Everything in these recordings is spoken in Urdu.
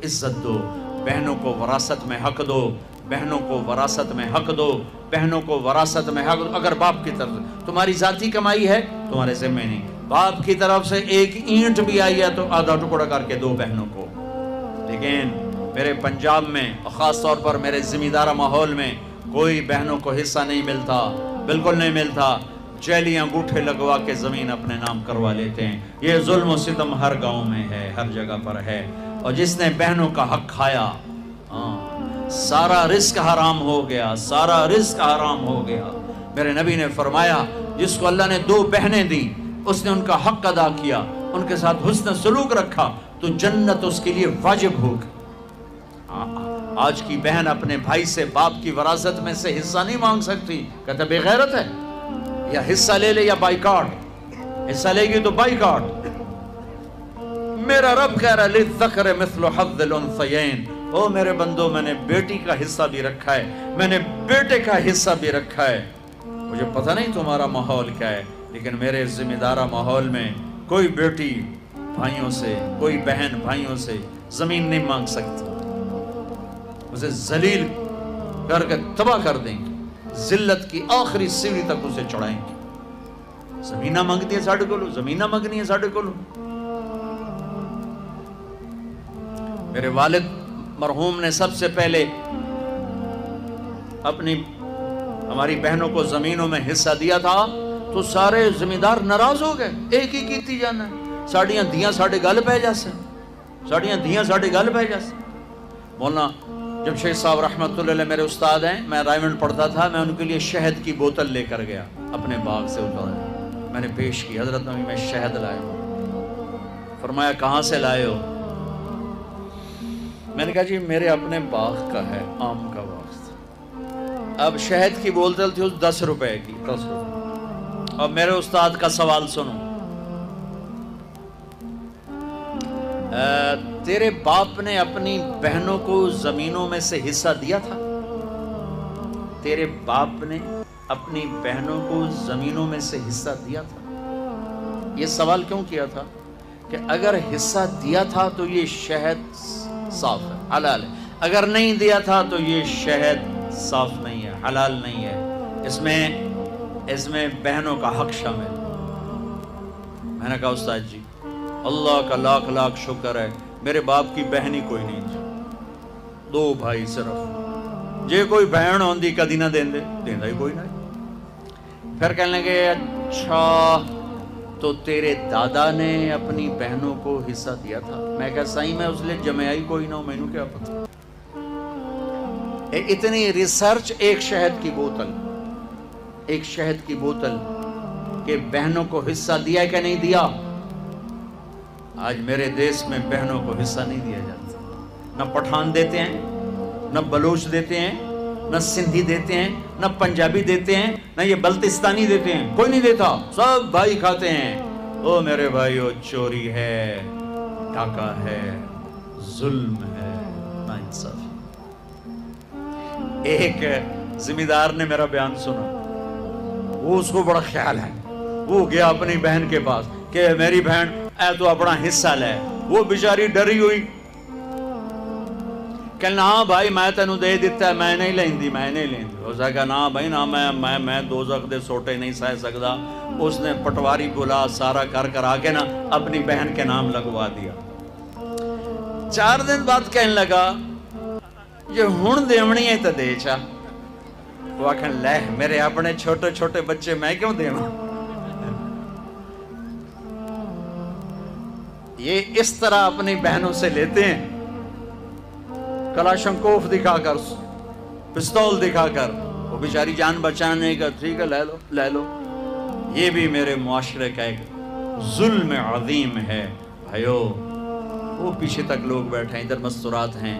عزت دو، بہنوں کو وراثت میں حق دو، بہنوں کو وراثت میں حق دو، بہنوں کو وراثت میں حق دو۔ اگر باپ کی طرف تمہاری ذاتی کمائی ہے تمہارے ذمہ نہیں، باپ کی طرف سے ایک اینٹ بھی آئی ہے تو آدھا ٹکڑا کر کے دو بہنوں کو۔ لیکن میرے پنجاب میں اور خاص طور پر میرے زمیندارہ ماحول میں کوئی بہنوں کو حصہ نہیں ملتا، بالکل نہیں ملتا۔ جیلی انگوٹھے لگوا کے زمین اپنے نام کروا لیتے ہیں۔ یہ ظلم و ستم ہر گاؤں میں ہے، ہر جگہ پر ہے۔ اور جس نے بہنوں کا حق کھایا سارا رزق حرام ہو گیا، سارا رزق حرام ہو گیا۔ میرے نبی نے فرمایا جس کو اللہ نے 2 بہنیں دی، اس نے ان کا حق ادا کیا، ان کے ساتھ حسن سلوک رکھا تو جنت اس کے لیے واجب ہوگی۔ آج کی بہن اپنے بھائی سے باپ کی وراثت میں سے حصہ نہیں مانگ سکتی، کہتا بے غیرت ہے، یا حصہ لے لے یا بائیکاٹ، حصہ لے گی تو بائیکاٹ۔ میرا رب کہہ رہا ہے للذکر مثل حظ الانثیین، او میرے بندو میں نے بیٹی کا حصہ بھی رکھا ہے، میں نے بیٹے کا حصہ بھی رکھا ہے۔ مجھے پتہ نہیں تمہارا ماحول کیا ہے، لیکن میرے ذمہ دارہ ماحول میں کوئی بیٹی بھائیوں سے، کوئی بہن بھائیوں سے زمین نہیں مانگ سکتی، اسے ذلیل کر کے تباہ کر دیں گے، ذلت کی آخری سیڑھی تک اسے چڑھائیں گے۔ زمینہ مانگتی ہے ساڑھے کولو، زمینہ مانگنی ہے ساڑھے کولو۔ میرے والد مرحوم نے سب سے پہلے اپنی ہماری بہنوں کو زمینوں میں حصہ دیا تھا تو سارے زمیندار ناراض ہو گئے، ایک ہی کیتی جانا ہے، ساڑیاں دیاں ساڑھے گل پہ جیسے، ساڑیاں دیاں ساڑھے گل پہ جیسے۔ مولانا جب شیخ صاحب رحمۃ اللہ علیہ میرے استاد ہیں، میں رائمنڈ پڑھتا تھا، میں ان کے لیے شہد کی بوتل لے کر گیا، اپنے باغ سے اتارا، میں نے پیش کی، حضرت نبی میں شہد لایا ہوں۔ فرمایا کہاں سے لائے ہو؟ میں نے کہا جی میرے اپنے باغ کا ہے، آم کا باغ تھا۔ اب شہد کی بوتل تھی اس 10 روپے کی، 10 روپے۔ اب میرے استاد کا سوال سنو، تیرے باپ نے اپنی بہنوں کو زمینوں میں سے حصہ دیا تھا؟ تیرے باپ نے اپنی بہنوں کو زمینوں میں سے حصہ دیا تھا؟ یہ سوال کیوں کیا تھا کہ اگر حصہ دیا تھا تو یہ شہد صاف ہے، حلال ہے، اگر نہیں دیا تھا تو یہ شہد صاف نہیں ہے، حلال نہیں ہے، اس میں بہنوں کا حق شامل۔ میں نے کہا استاد جی اللہ کا لاکھ لاکھ شکر ہے میرے باپ کی بہن ہی کوئی نہیں تھی، 2 بھائی صرف، جے کوئی بہن ہوندی کدی نہ دیندے، دیندا ہی کوئی نہیں۔ پھر کہنے لگے اچھا تو تیرے دادا نے اپنی بہنوں کو حصہ دیا تھا؟ میں کہا صحیح میں اس لیے جمعہ ہی کوئی نہ ہو، میں نے کیا پتا۔ اتنی ریسرچ ایک شہد کی بوتل، ایک شہد کی بوتل کہ بہنوں کو حصہ دیا کہ نہیں دیا؟ آج میرے دیش میں بہنوں کو حصہ نہیں دیا جاتا، نہ پٹھان دیتے ہیں، نہ بلوچ دیتے ہیں، نہ سندھی دیتے ہیں، نہ پنجابی دیتے ہیں، نہ یہ بلتستانی دیتے ہیں، کوئی نہیں دیتا، سب بھائی کھاتے ہیں۔ او میرے بھائیو، چوری ہے، ڈاکہ ہے، ظلم ہے، ناانصافی۔ ایک زمیندار نے میرا بیان سنا، وہ اس کو بڑا خیال ہے، وہ گیا اپنی بہن کے پاس کہ میری بہن اے تو اپنا حصہ لے۔ وہ بیچاری ڈری ہوئی، کہنا ہاں بھائی میں تینوں دے دیتا ہے، میں نہیں لیندی، میں نہیں لیندی۔ اس نے کہا نا بھائی نا، میں دوزخ دے سوٹے نہیں سہ سکتا۔ اس نے پٹواری بلا سارا کر آ کے نا اپنی بہن کے نام لگوا دیا۔ 4 دن بعد کہنے لگا یہ ہن دیونی ہے تو دے چا۔ وہ آکھن لے میرے اپنے چھوٹے چھوٹے بچے میں کیوں دیواں؟ یہ اس طرح اپنی بہنوں سے لیتے ہیں، کلاشنکوف دکھا کر، پستول دکھا کر، وہ بیچاری جان بچانے کا، ٹھیک ہے لے لو لے لو۔ یہ بھی میرے معاشرے کا ایک ظلم عظیم ہے بھائیو۔ وہ پیچھے تک لوگ بیٹھے ہیں، ادھر مستورات ہیں،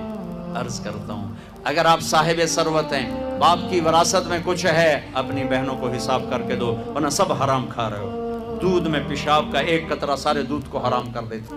عرض کرتا ہوں اگر آپ صاحب ثروت ہیں، باپ کی وراثت میں کچھ ہے، اپنی بہنوں کو حساب کر کے دو، ورنہ سب حرام کھا رہے ہو۔ دودھ میں پیشاب کا ایک قطرہ سارے دودھ کو حرام کر دیتے۔